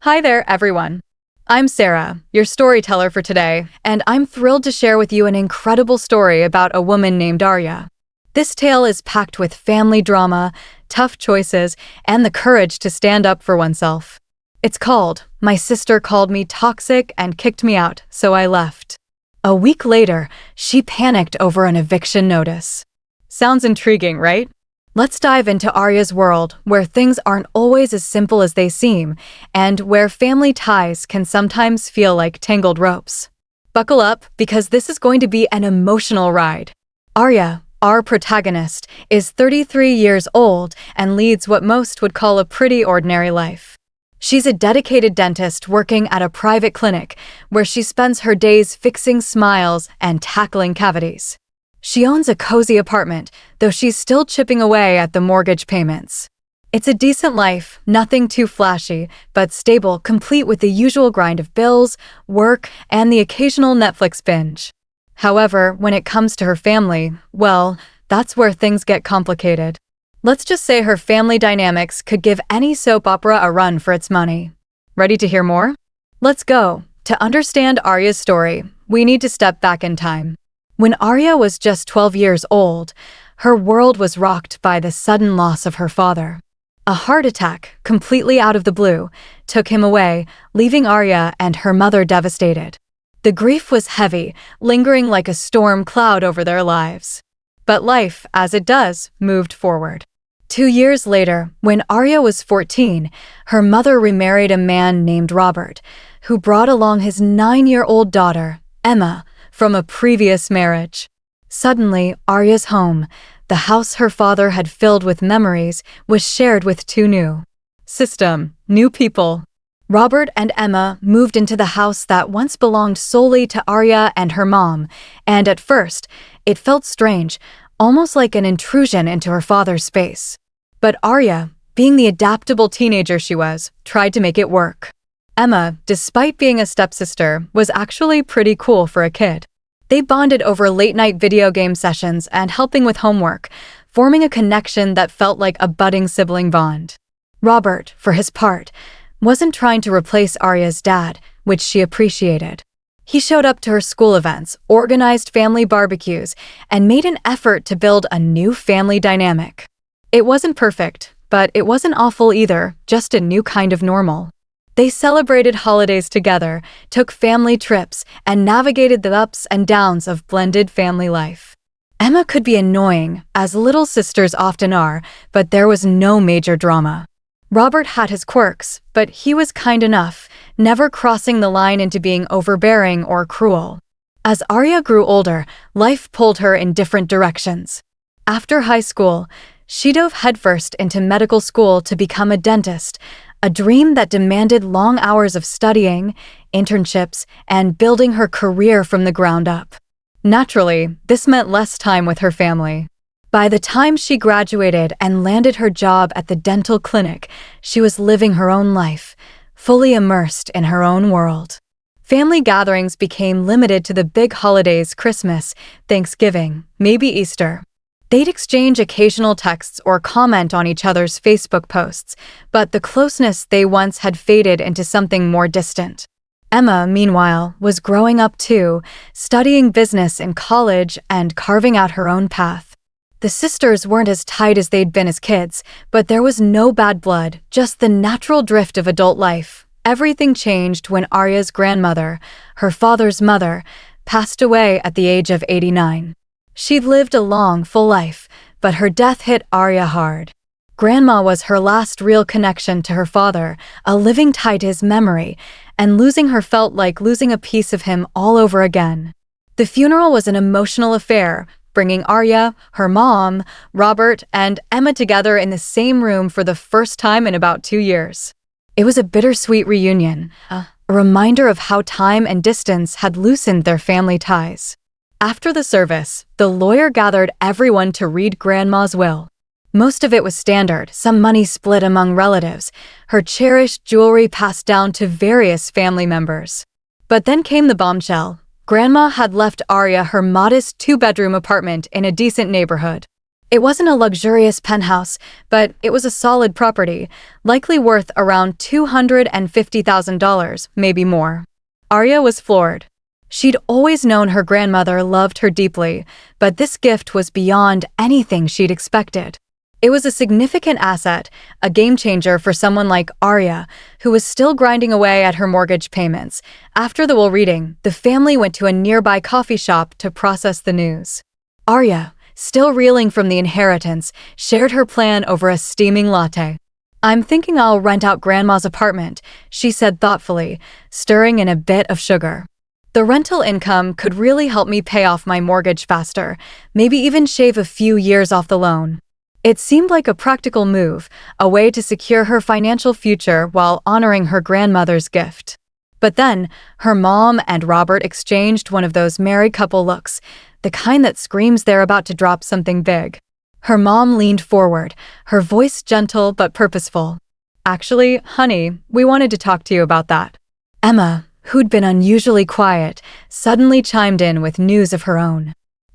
Hi there, everyone. I'm Sarah, your storyteller for today, and I'm thrilled to share with you an incredible story about a woman named Arya. This tale is packed with family drama, tough choices, and the courage to stand up for oneself. It's called My Sister Called Me Toxic and Kicked Me Out, So I Left. A week later, she panicked over an eviction notice. Sounds intriguing, right? Let's dive into Arya's world, where things aren't always as simple as they seem, and where family ties can sometimes feel like tangled ropes. Buckle up, because this is going to be an emotional ride. Arya, our protagonist, is 33 years old and leads what most would call a pretty ordinary life. She's a dedicated dentist working at a private clinic where she spends her days fixing smiles and tackling cavities. She owns a cozy apartment, though she's still chipping away at the mortgage payments. It's a decent life, nothing too flashy, but stable, complete with the usual grind of bills, work, and the occasional Netflix binge. However, when it comes to her family, well, that's where things get complicated. Let's just say her family dynamics could give any soap opera a run for its money. Ready to hear more? Let's go. To understand Arya's story, we need to step back in time. When Arya was just 12 years old, her world was rocked by the sudden loss of her father. A heart attack, completely out of the blue, took him away, leaving Arya and her mother devastated. The grief was heavy, lingering like a storm cloud over their lives. But life, as it does, moved forward. 2 years later, when Arya was 14, her mother remarried a man named Robert, who brought along his 9-year-old daughter, Emma, from a previous marriage. Suddenly, Arya's home, the house her father had filled with memories, was shared with two new people. Robert and Emma moved into the house that once belonged solely to Arya and her mom, and at first, it felt strange, almost like an intrusion into her father's space. But Arya, being the adaptable teenager she was, tried to make it work. Emma, despite being a stepsister, was actually pretty cool for a kid. They bonded over late-night video game sessions and helping with homework, forming a connection that felt like a budding sibling bond. Robert, for his part, wasn't trying to replace Arya's dad, which she appreciated. He showed up to her school events, organized family barbecues, and made an effort to build a new family dynamic. It wasn't perfect, but it wasn't awful either, just a new kind of normal. They celebrated holidays together, took family trips, and navigated the ups and downs of blended family life. Emma could be annoying, as little sisters often are, but there was no major drama. Robert had his quirks, but he was kind enough, never crossing the line into being overbearing or cruel. As Arya grew older, life pulled her in different directions. After high school, she dove headfirst into medical school to become a dentist, a dream that demanded long hours of studying, internships, and building her career from the ground up. Naturally, this meant less time with her family. By the time she graduated and landed her job at the dental clinic, she was living her own life, fully immersed in her own world. Family gatherings became limited to the big holidays: Christmas, Thanksgiving, maybe Easter. They'd exchange occasional texts or comment on each other's Facebook posts, but the closeness they once had faded into something more distant. Emma, meanwhile, was growing up too, studying business in college and carving out her own path. The sisters weren't as tight as they'd been as kids, but there was no bad blood, just the natural drift of adult life. Everything changed when Arya's grandmother, her father's mother, passed away at the age of 89. She'd lived a long, full life, but her death hit Arya hard. Grandma was her last real connection to her father, a living tie to his memory, and losing her felt like losing a piece of him all over again. The funeral was an emotional affair, bringing Arya, her mom, Robert, and Emma together in the same room for the first time in about 2 years. It was a bittersweet reunion, a reminder of how time and distance had loosened their family ties. After the service, the lawyer gathered everyone to read Grandma's will. Most of it was standard, some money split among relatives, her cherished jewelry passed down to various family members. But then came the bombshell. Grandma had left Arya her modest 2-bedroom apartment in a decent neighborhood. It wasn't a luxurious penthouse, but it was a solid property, likely worth around $250,000, maybe more. Arya was floored. She'd always known her grandmother loved her deeply, but this gift was beyond anything she'd expected. It was a significant asset, a game-changer for someone like Arya, who was still grinding away at her mortgage payments. After the will reading, the family went to a nearby coffee shop to process the news. Arya, still reeling from the inheritance, shared her plan over a steaming latte. "I'm thinking I'll rent out Grandma's apartment," she said thoughtfully, stirring in a bit of sugar. "The rental income could really help me pay off my mortgage faster, maybe even shave a few years off the loan." It seemed like a practical move, a way to secure her financial future while honoring her grandmother's gift. But then, her mom and Robert exchanged one of those married couple looks, the kind that screams they're about to drop something big. Her mom leaned forward, her voice gentle but purposeful. "Actually, honey, we wanted to talk to you about that." Emma, who'd been unusually quiet, suddenly chimed in with news of her own.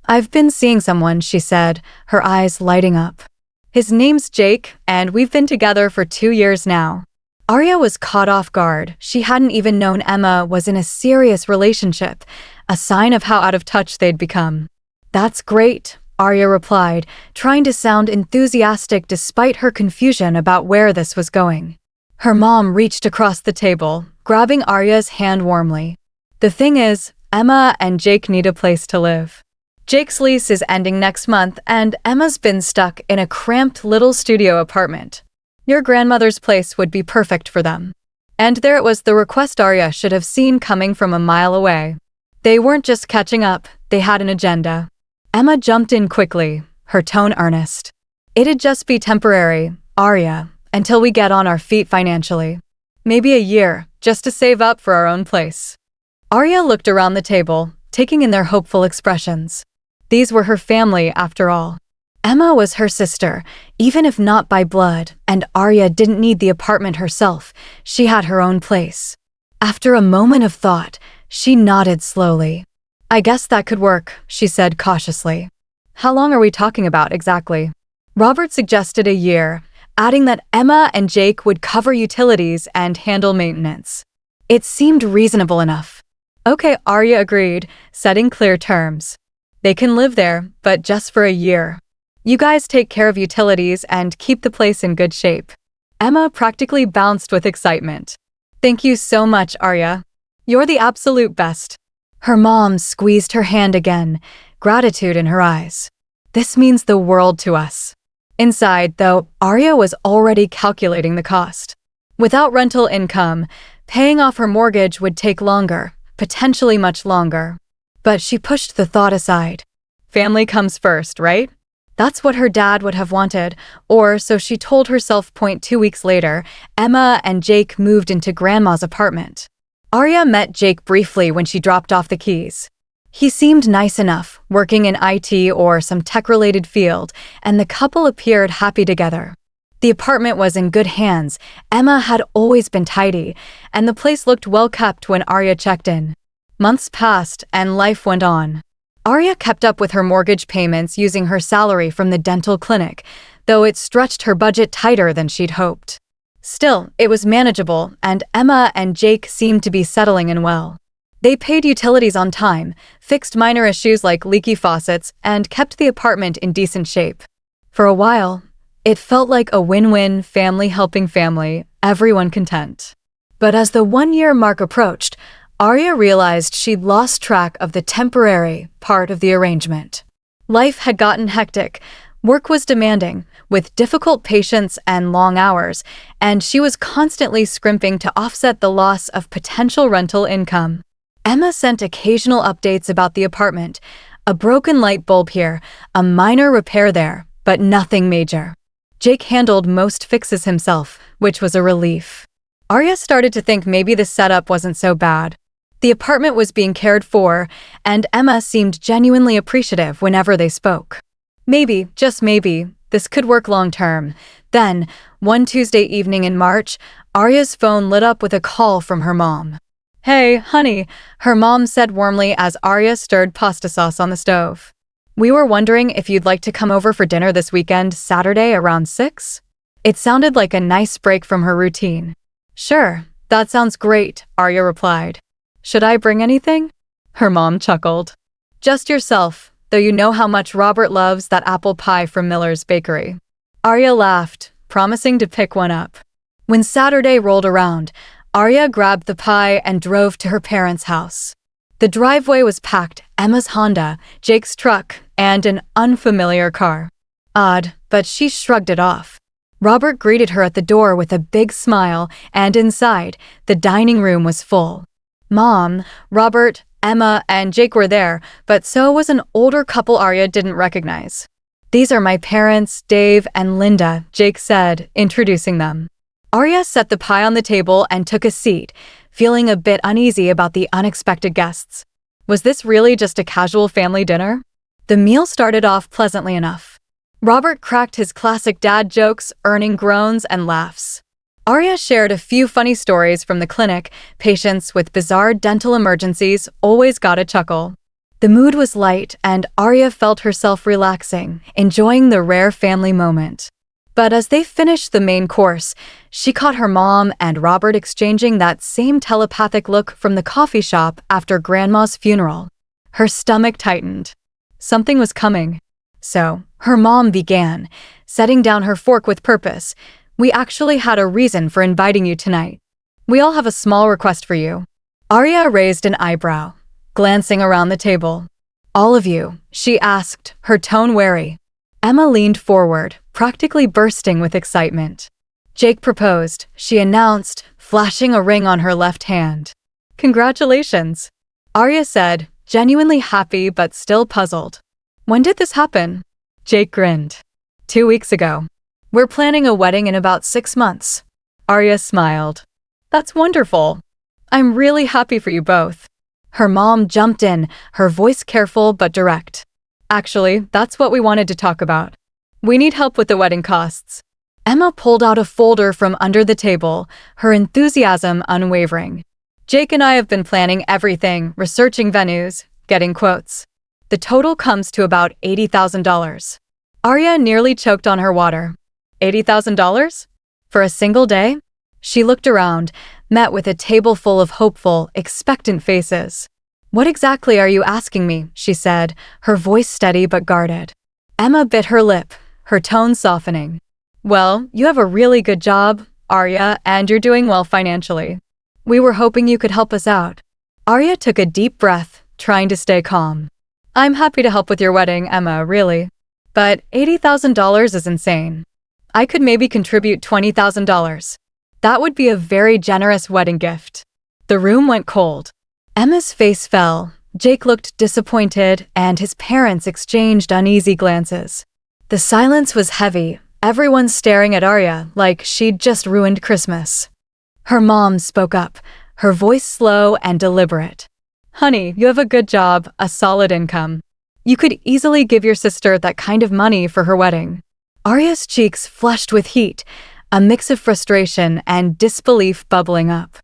"I've been seeing someone," she said, her eyes lighting up. "His name's Jake, and we've been together for 2 years now." Arya was caught off guard. She hadn't even known Emma was in a serious relationship, a sign of how out of touch they'd become. "That's great," Arya replied, trying to sound enthusiastic despite her confusion about where this was going. Her mom reached across the table, grabbing Arya's hand warmly. "The thing is, Emma and Jake need a place to live. Jake's lease is ending next month, and Emma's been stuck in a cramped little studio apartment. Your grandmother's place would be perfect for them." And there it was, the request Arya should have seen coming from a mile away. They weren't just catching up, they had an agenda. Emma jumped in quickly, her tone earnest. "It'd just be temporary, Arya, until we get on our feet financially. Maybe a year, just to save up for our own place." Arya looked around the table, taking in their hopeful expressions. These were her family, after all. Emma was her sister, even if not by blood, and Arya didn't need the apartment herself. She had her own place. After a moment of thought, she nodded slowly. "I guess that could work," she said cautiously. "How long are we talking about exactly?" Robert suggested a year, adding that Emma and Jake would cover utilities and handle maintenance. It seemed reasonable enough. "Okay," Arya agreed, setting clear terms. "They can live there, but just for a year. You guys take care of utilities and keep the place in good shape." Emma practically bounced with excitement. "Thank you so much, Arya. You're the absolute best." Her mom squeezed her hand again, gratitude in her eyes. "This means the world to us." Inside, though, Arya was already calculating the cost. Without rental income, paying off her mortgage would take longer, potentially much longer. But she pushed the thought aside. Family comes first, right? That's what her dad would have wanted, or so she told herself. 2 weeks later, Emma and Jake moved into Grandma's apartment. Arya met Jake briefly when she dropped off the keys. He seemed nice enough, working in IT or some tech-related field, and the couple appeared happy together. The apartment was in good hands. Emma had always been tidy, and the place looked well kept when Arya checked in. Months passed, and life went on. Arya kept up with her mortgage payments using her salary from the dental clinic, though it stretched her budget tighter than she'd hoped. Still, it was manageable, and Emma and Jake seemed to be settling in well. They paid utilities on time, fixed minor issues like leaky faucets, and kept the apartment in decent shape. For a while, it felt like a win-win, family helping family, everyone content. But as the 1-year mark approached, Arya realized she'd lost track of the temporary part of the arrangement. Life had gotten hectic, work was demanding, with difficult patients and long hours, and she was constantly scrimping to offset the loss of potential rental income. Emma sent occasional updates about the apartment, a broken light bulb here, a minor repair there, but nothing major. Jake handled most fixes himself, which was a relief. Arya started to think maybe the setup wasn't so bad. The apartment was being cared for, and Emma seemed genuinely appreciative whenever they spoke. Maybe, just maybe, this could work long term. Then, one Tuesday evening in March, Arya's phone lit up with a call from her mom. "Hey, honey," her mom said warmly as Arya stirred pasta sauce on the stove. We were wondering if you'd like to come over for dinner this weekend, Saturday around 6? It sounded like a nice break from her routine. Sure, that sounds great, Arya replied. Should I bring anything? Her mom chuckled. Just yourself, though you know how much Robert loves that apple pie from Miller's Bakery. Arya laughed, promising to pick one up. When Saturday rolled around, Arya grabbed the pie and drove to her parents' house. The driveway was packed: Emma's Honda, Jake's truck, and an unfamiliar car. Odd, but she shrugged it off. Robert greeted her at the door with a big smile, and inside, the dining room was full. Mom, Robert, Emma, and Jake were there, but so was an older couple Arya didn't recognize. These are my parents, Dave and Linda, Jake said, introducing them. Arya set the pie on the table and took a seat, feeling a bit uneasy about the unexpected guests. Was this really just a casual family dinner? The meal started off pleasantly enough. Robert cracked his classic dad jokes, earning groans and laughs. Arya shared a few funny stories from the clinic. Patients with bizarre dental emergencies always got a chuckle. The mood was light, and Arya felt herself relaxing, enjoying the rare family moment. But as they finished the main course, she caught her mom and Robert exchanging that same telepathic look from the coffee shop after Grandma's funeral. Her stomach tightened. Something was coming. So, her mom began, setting down her fork with purpose. We actually had a reason for inviting you tonight. We all have a small request for you. Arya raised an eyebrow, glancing around the table. All of you, she asked, her tone wary. Emma leaned forward, practically bursting with excitement. Jake proposed, she announced, flashing a ring on her left hand. Congratulations, Arya said, genuinely happy but still puzzled. When did this happen? Jake grinned. 2 weeks ago. We're planning a wedding in about 6 months. Arya smiled. That's wonderful. I'm really happy for you both. Her mom jumped in, her voice careful but direct. Actually, that's what we wanted to talk about. We need help with the wedding costs. Emma pulled out a folder from under the table, her enthusiasm unwavering. Jake and I have been planning everything, researching venues, getting quotes. The total comes to about $80,000. Arya nearly choked on her water. $80,000? For a single day? She looked around, met with a table full of hopeful, expectant faces. What exactly are you asking me? She said, her voice steady but guarded. Emma bit her lip, her tone softening. Well, you have a really good job, Arya, and you're doing well financially. We were hoping you could help us out. Arya took a deep breath, trying to stay calm. I'm happy to help with your wedding, Emma, really. But $80,000 is insane. I could maybe contribute $20,000. That would be a very generous wedding gift. The room went cold. Emma's face fell. Jake looked disappointed, and his parents exchanged uneasy glances. The silence was heavy, everyone staring at Arya like she'd just ruined Christmas. Her mom spoke up, her voice slow and deliberate. Honey, you have a good job, a solid income. You could easily give your sister that kind of money for her wedding. Arya's cheeks flushed with heat, a mix of frustration and disbelief bubbling up.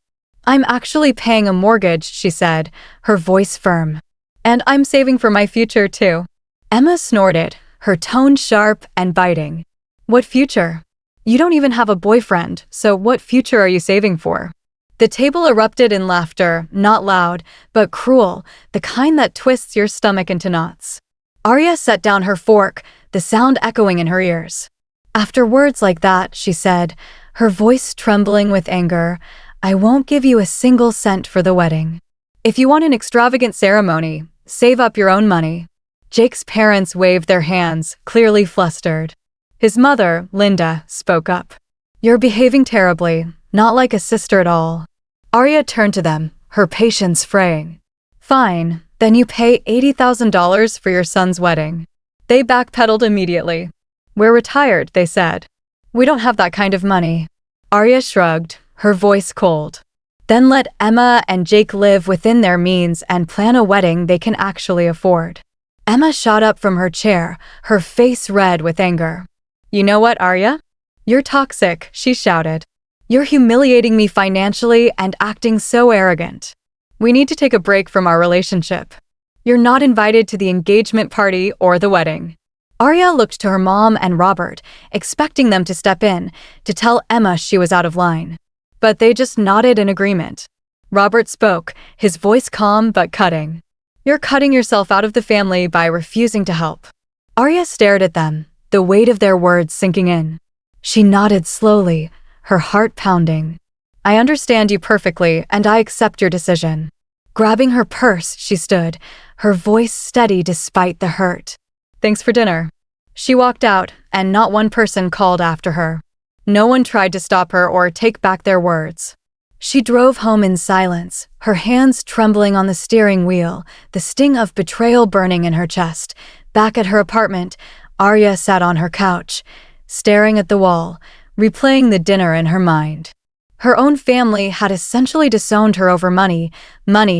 I'm actually paying a mortgage, she said, her voice firm. And I'm saving for my future, too. Emma snorted, her tone sharp and biting. What future? You don't even have a boyfriend, so what future are you saving for? The table erupted in laughter, not loud, but cruel, the kind that twists your stomach into knots. Arya set down her fork, the sound echoing in her ears. After words like that, she said, her voice trembling with anger, I won't give you a single cent for the wedding. If you want an extravagant ceremony, save up your own money. Jake's parents waved their hands, clearly flustered. His mother, Linda, spoke up. You're behaving terribly, not like a sister at all. Arya turned to them, her patience fraying. Fine, then you pay $80,000 for your son's wedding. They backpedaled immediately. We're retired, they said. We don't have that kind of money. Arya shrugged, her voice cold. Then let Emma and Jake live within their means and plan a wedding they can actually afford. Emma shot up from her chair, her face red with anger. You know what, Arya? You're toxic, she shouted. You're humiliating me financially and acting so arrogant. We need to take a break from our relationship. You're not invited to the engagement party or the wedding. Arya looked to her mom and Robert, expecting them to step in, to tell Emma she was out of line. But they just nodded in agreement. Robert spoke, his voice calm but cutting. You're cutting yourself out of the family by refusing to help. Arya stared at them, the weight of their words sinking in. She nodded slowly, her heart pounding. I understand you perfectly, and I accept your decision. Grabbing her purse, she stood, her voice steady despite the hurt. Thanks for dinner. She walked out, and not one person called after her. No one tried to stop her or take back their words. She drove home in silence, her hands trembling on the steering wheel, the sting of betrayal burning in her chest. Back at her apartment, Arya sat on her couch, staring at the wall, replaying the dinner in her mind. Her own family had essentially disowned her over money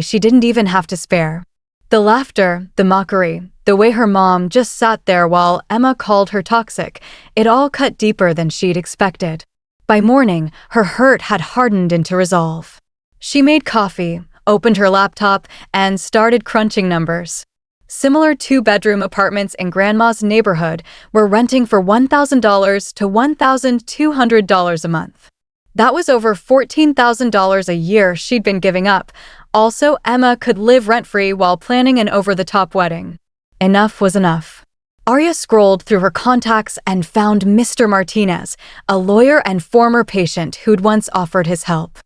she didn't even have to spare. The laughter, the mockery, the way her mom just sat there while Emma called her toxic, it all cut deeper than she'd expected. By morning, her hurt had hardened into resolve. She made coffee, opened her laptop, and started crunching numbers. Similar two-bedroom apartments in Grandma's neighborhood were renting for $1,000 to $1,200 a month. That was over $14,000 a year she'd been giving up. Also, Emma could live rent-free while planning an over-the-top wedding. Enough was enough. Arya scrolled through her contacts and found Mr. Martinez, a lawyer and former patient who'd once offered his help.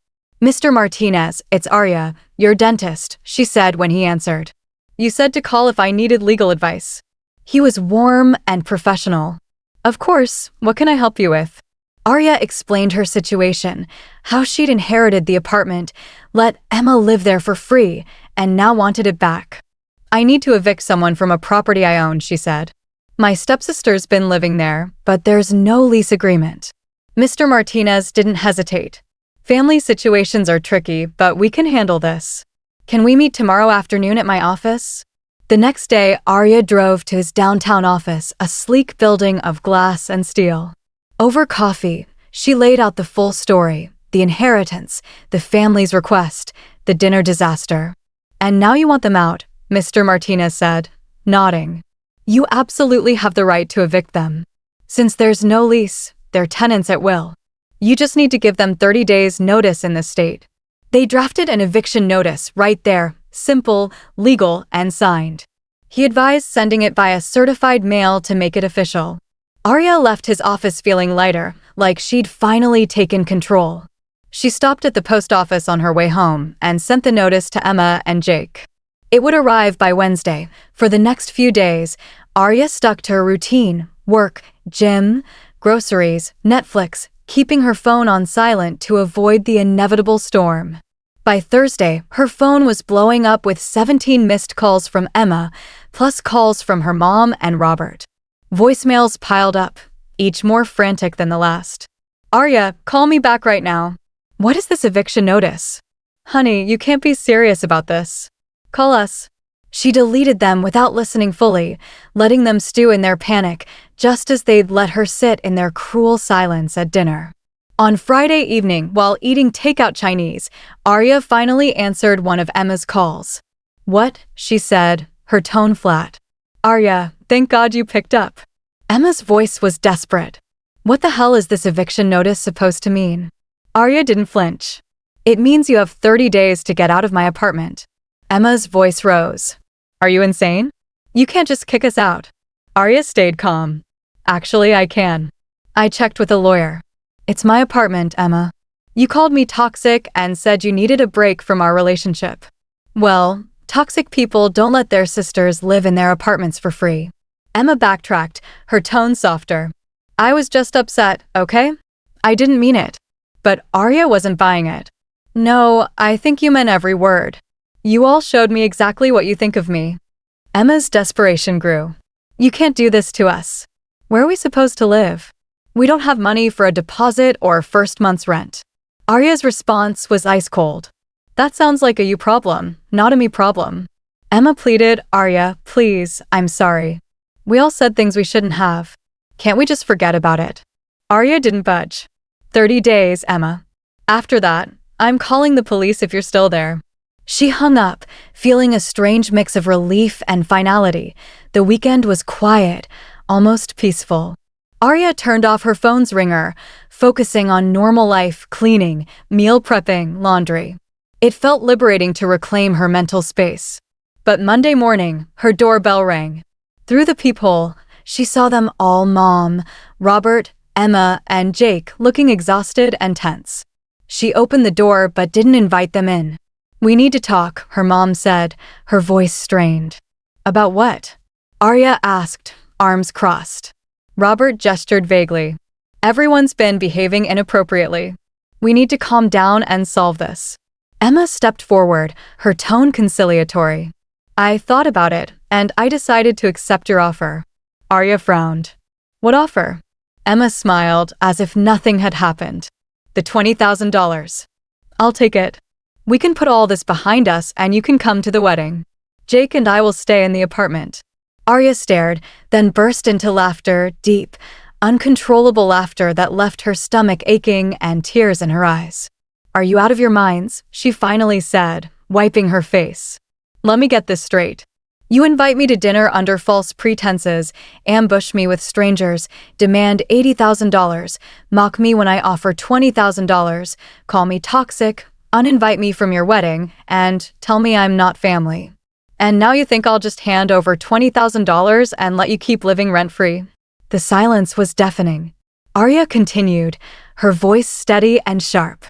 Mr. Martinez, it's Arya, your dentist, she said when he answered. You said to call if I needed legal advice. He was warm and professional. Of course, what can I help you with? Arya explained her situation, how she'd inherited the apartment, let Emma live there for free, and now wanted it back. I need to evict someone from a property I own, she said. My stepsister's been living there, but there's no lease agreement. Mr. Martinez didn't hesitate. Family situations are tricky, but we can handle this. Can we meet tomorrow afternoon at my office? The next day, Arya drove to his downtown office, a sleek building of glass and steel. Over coffee, she laid out the full story, the inheritance, the family's request, the dinner disaster. And now you want them out, Mr. Martinez said, nodding. You absolutely have the right to evict them. Since there's no lease, they're tenants at will. You just need to give them 30 days notice in the state. They drafted an eviction notice right there, simple, legal, and signed. He advised sending it by a certified mail to make it official. Arya left his office feeling lighter, like she'd finally taken control. She stopped at the post office on her way home and sent the notice to Emma and Jake. It would arrive by Wednesday. For the next few days, Arya stuck to her routine, work, gym, groceries, Netflix, keeping her phone on silent to avoid the inevitable storm. By Thursday, her phone was blowing up with 17 missed calls from Emma, plus calls from her mom and Robert. Voicemails piled up, each more frantic than the last. Arya, call me back right now. What is this eviction notice? Honey, you can't be serious about this. Call us. She deleted them without listening fully, letting them stew in their panic, just as they'd let her sit in their cruel silence at dinner. On Friday evening, while eating takeout Chinese, Arya finally answered one of Emma's calls. What? She said, her tone flat. Arya, thank God you picked up. Emma's voice was desperate. What the hell is this eviction notice supposed to mean? Arya didn't flinch. It means you have 30 days to get out of my apartment. Emma's voice rose. Are you insane? You can't just kick us out. Arya stayed calm. Actually, I can. I checked with a lawyer. It's my apartment, Emma. You called me toxic and said you needed a break from our relationship. Well, toxic people don't let their sisters live in their apartments for free. Emma backtracked, her tone softer. I was just upset, okay? I didn't mean it. But Arya wasn't buying it. No, I think you meant every word. You all showed me exactly what you think of me. Emma's desperation grew. You can't do this to us. Where are we supposed to live? We don't have money for a deposit or first month's rent. Arya's response was ice cold. That sounds like a you problem, not a me problem. Emma pleaded, Arya, please, I'm sorry. We all said things we shouldn't have. Can't we just forget about it? Arya didn't budge. 30 days, Emma. After that, I'm calling the police if you're still there. She hung up, feeling a strange mix of relief and finality. The weekend was quiet, almost peaceful. Arya turned off her phone's ringer, focusing on normal life, cleaning, meal prepping, laundry. It felt liberating to reclaim her mental space. But Monday morning, her doorbell rang. Through the peephole, she saw them all: Mom, Robert, Emma, and Jake, looking exhausted and tense. She opened the door but didn't invite them in. "We need to talk," her mom said, her voice strained. "About what?" Arya asked, arms crossed. Robert gestured vaguely. "Everyone's been behaving inappropriately. We need to calm down and solve this." Emma stepped forward, her tone conciliatory. "I thought about it, and I decided to accept your offer." Arya frowned. "What offer?" Emma smiled as if nothing had happened. "The $20,000. I'll take it. We can put all this behind us and you can come to the wedding. Jake and I will stay in the apartment." Arya stared, then burst into laughter, deep, uncontrollable laughter that left her stomach aching and tears in her eyes. "Are you out of your minds?" she finally said, wiping her face. "Let me get this straight. You invite me to dinner under false pretenses, ambush me with strangers, demand $80,000, mock me when I offer $20,000, call me toxic, uninvite me from your wedding, and tell me I'm not family. And now you think I'll just hand over $20,000 and let you keep living rent-free?" The silence was deafening. Arya continued, her voice steady and sharp.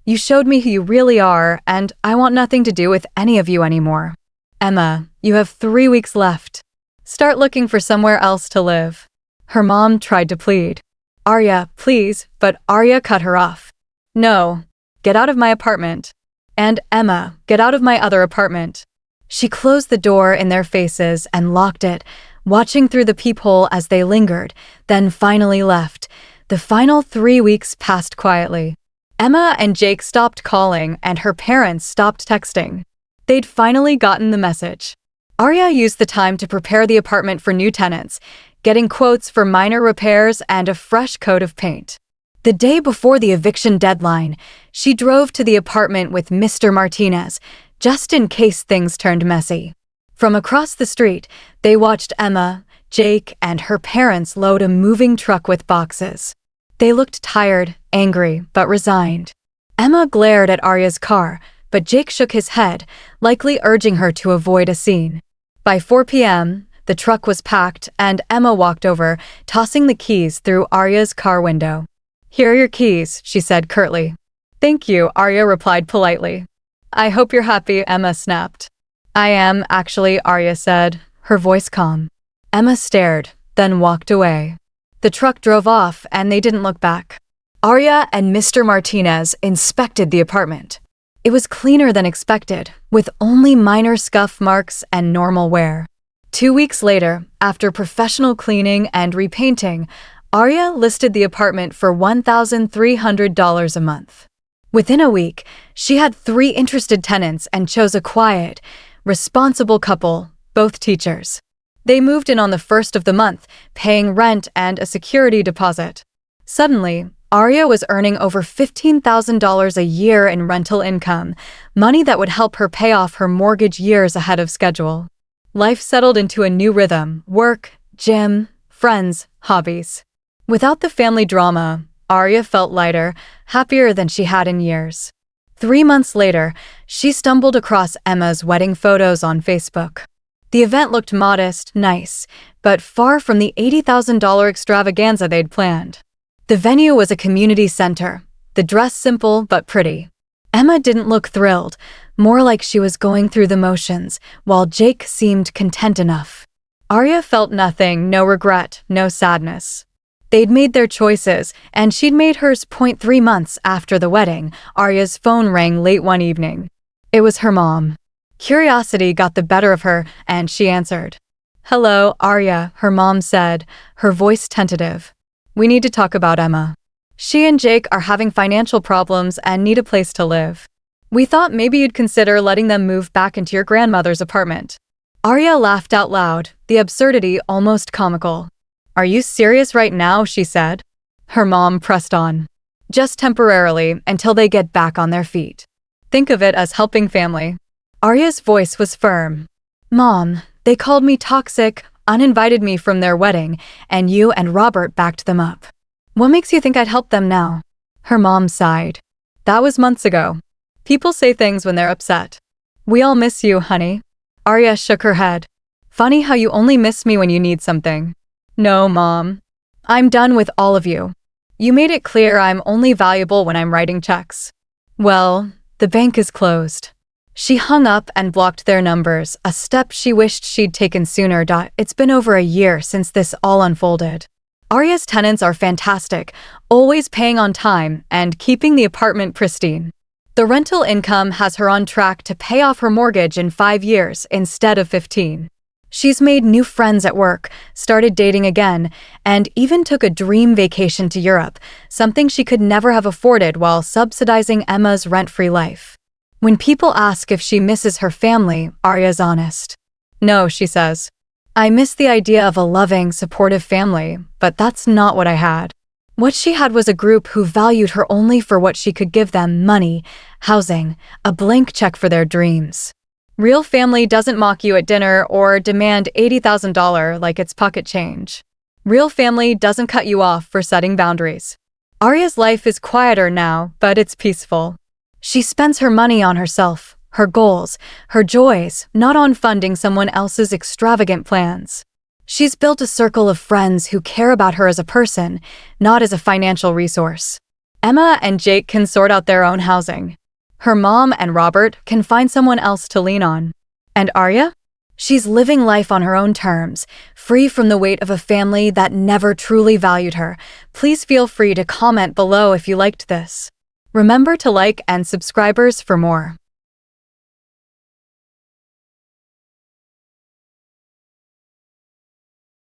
"You showed me who you really are, and I want nothing to do with any of you anymore. Emma, you have 3 weeks left. Start looking for somewhere else to live." Her mom tried to plead. "Arya, please," but Arya cut her off. "No, get out of my apartment. And Emma, get out of my other apartment." She closed the door in their faces and locked it, watching through the peephole as they lingered, then finally left. The final 3 weeks passed quietly. Emma and Jake stopped calling, and her parents stopped texting. They'd finally gotten the message. Arya used the time to prepare the apartment for new tenants, getting quotes for minor repairs and a fresh coat of paint. The day before the eviction deadline, she drove to the apartment with Mr. Martinez, just in case things turned messy. From across the street, they watched Emma, Jake, and her parents load a moving truck with boxes. They looked tired, angry, but resigned. Emma glared at Arya's car, but Jake shook his head, likely urging her to avoid a scene. By 4 p.m., the truck was packed, and Emma walked over, tossing the keys through Arya's car window. "Here are your keys," she said curtly. "Thank you," Arya replied politely. "I hope you're happy," Emma snapped. "I am, actually," Arya said, her voice calm. Emma stared, then walked away. The truck drove off, and they didn't look back. Arya and Mr. Martinez inspected the apartment. It was cleaner than expected, with only minor scuff marks and normal wear. 2 weeks later, after professional cleaning and repainting, Arya listed the apartment for $1,300 a month. Within a week, she had 3 interested tenants and chose a quiet, responsible couple, both teachers. They moved in on the 1st of the month, paying rent and a security deposit. Suddenly, Arya was earning over $15,000 a year in rental income, money that would help her pay off her mortgage years ahead of schedule. Life settled into a new rhythm: work, gym, friends, hobbies. Without the family drama, Arya felt lighter, happier than she had in years. 3 months later, she stumbled across Emma's wedding photos on Facebook. The event looked modest, nice, but far from the $80,000 extravaganza they'd planned. The venue was a community center, the dress simple but pretty. Emma didn't look thrilled, more like she was going through the motions, while Jake seemed content enough. Arya felt nothing, no regret, no sadness. They'd made their choices, and she'd made hers. 3 months after the wedding, Arya's phone rang late one evening. It was her mom. Curiosity got the better of her, and she answered. "Hello, Arya," her mom said, her voice tentative. "We need to talk about Emma. She and Jake are having financial problems and need a place to live. We thought maybe you'd consider letting them move back into your grandmother's apartment." Arya laughed out loud, the absurdity almost comical. "Are you serious right now?" she said. Her mom pressed on. "Just temporarily, until they get back on their feet. Think of it as helping family." Arya's voice was firm. Mom, they called me toxic, uninvited me from their wedding, and you and Robert backed them up. What makes you think I'd help them now? Her mom sighed. That was months ago. People say things when they're upset. We all miss you, honey. Arya shook her head. Funny how you only miss me when you need something. No, Mom. I'm done with all of you. You made it clear I'm only valuable when I'm writing checks. Well, the bank is closed. She hung up and blocked their numbers, a step she wished she'd taken sooner. It's been over a year since this all unfolded. Arya's tenants are fantastic, always paying on time and keeping the apartment pristine. The rental income has her on track to pay off her mortgage in 5 years instead of 15. She's made new friends at work, started dating again, and even took a dream vacation to Europe, something she could never have afforded while subsidizing Emma's rent-free life. When people ask if she misses her family, Arya's honest. No, she says. I miss the idea of a loving, supportive family, but that's not what I had. What she had was a group who valued her only for what she could give them: money, housing, a blank check for their dreams. Real family doesn't mock you at dinner or demand $80,000 like it's pocket change. Real family doesn't cut you off for setting boundaries. Arya's life is quieter now, but it's peaceful. She spends her money on herself, her goals, her joys, not on funding someone else's extravagant plans. She's built a circle of friends who care about her as a person, not as a financial resource. Emma and Jake can sort out their own housing. Her mom and Robert can find someone else to lean on. And Arya? She's living life on her own terms, free from the weight of a family that never truly valued her. Please feel free to comment below if you liked this. Remember to like and subscribers for more.